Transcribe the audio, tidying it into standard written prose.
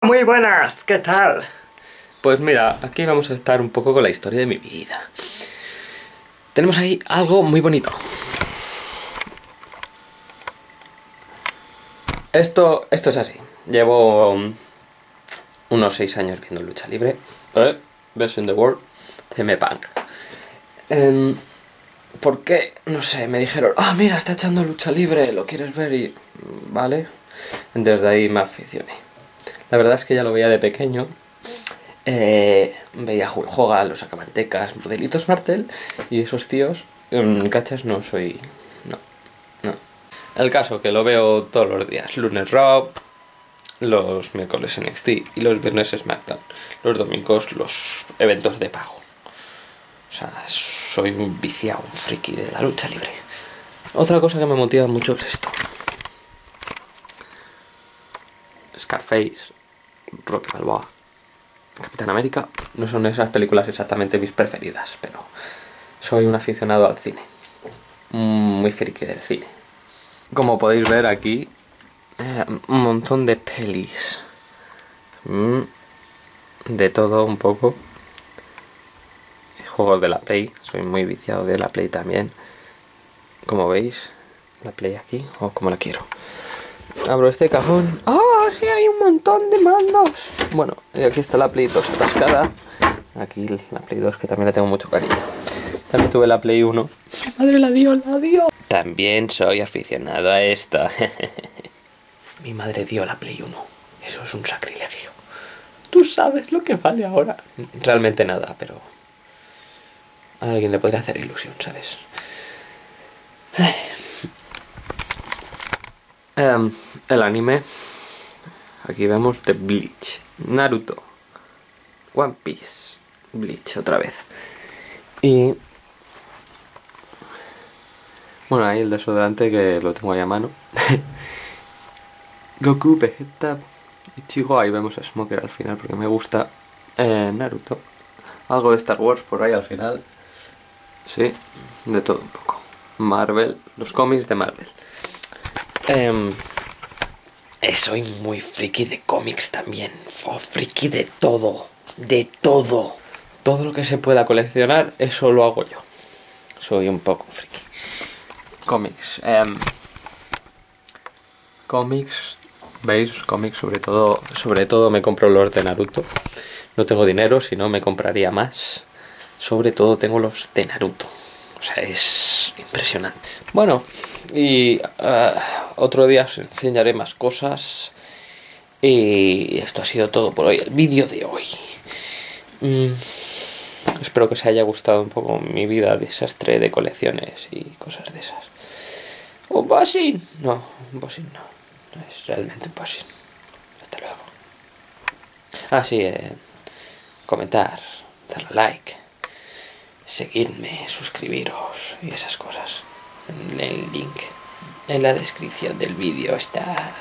Muy buenas, ¿qué tal? Pues mira, aquí vamos a estar un poco con la historia de mi vida. Tenemos ahí algo muy bonito. Esto es así. Llevo unos 6 años viendo lucha libre. Best in the world. CM Punk. ¿Por qué? No sé, me dijeron, mira, está echando lucha libre, ¿lo quieres ver? Y vale. Desde ahí me aficioné. La verdad es que ya lo veía de pequeño. Veía a Hulk Hogan, los Sacamantecas, Modelitos Martel y esos tíos. ¿Cachas? No soy... No. El caso que lo veo todos los días. Lunes Raw, los miércoles NXT y los viernes SmackDown. Los domingos los eventos de pago. O sea, soy un viciado, un friki de la lucha libre. Otra cosa que me motiva mucho es esto. Scarface, Rocky Balboa, Capitán América. No son esas películas exactamente mis preferidas, pero soy un aficionado al cine. Muy friki del cine. Como podéis ver aquí, un montón de pelis. De todo un poco. Juegos de la Play, soy muy viciado de la Play también. Como veis, la Play aquí, como la quiero. Abro este cajón. Sí, hay un montón de mandos. Bueno, y aquí está la Play 2 atascada. Aquí la Play 2, que también le tengo mucho cariño. También tuve la Play 1. Mi madre la dio. También soy aficionado a esto. Mi madre dio la Play 1. Eso es un sacrilegio. Tú sabes lo que vale ahora. Realmente nada, pero a alguien le podría hacer ilusión, ¿sabes? El anime. Aquí vemos The Bleach, Naruto, One Piece, Bleach otra vez. Y bueno, ahí el desodorante que lo tengo ahí a mano. Goku, Vegeta, Ichigo. Ahí vemos a Smoker al final porque me gusta. Naruto. Algo de Star Wars por ahí al final. Sí, de todo un poco. Marvel, los cómics de Marvel. Soy muy friki de cómics también. Friki de todo. De todo. Todo lo que se pueda coleccionar, eso lo hago yo. Soy un poco friki. Cómics. Cómics. ¿Veis? Cómics, sobre todo me compro los de Naruto. No tengo dinero, si no me compraría más. Sobre todo tengo los de Naruto. O sea, es impresionante. Bueno, y otro día os enseñaré más cosas. Y esto ha sido todo por hoy, el vídeo de hoy. Espero que os haya gustado un poco mi vida desastre de colecciones y cosas de esas. ¿Unboxing? No, unboxing no. No es realmente unboxing. Hasta luego. Sí, comentar, darle like, seguidme, suscribiros y esas cosas. El link en la descripción del vídeo está.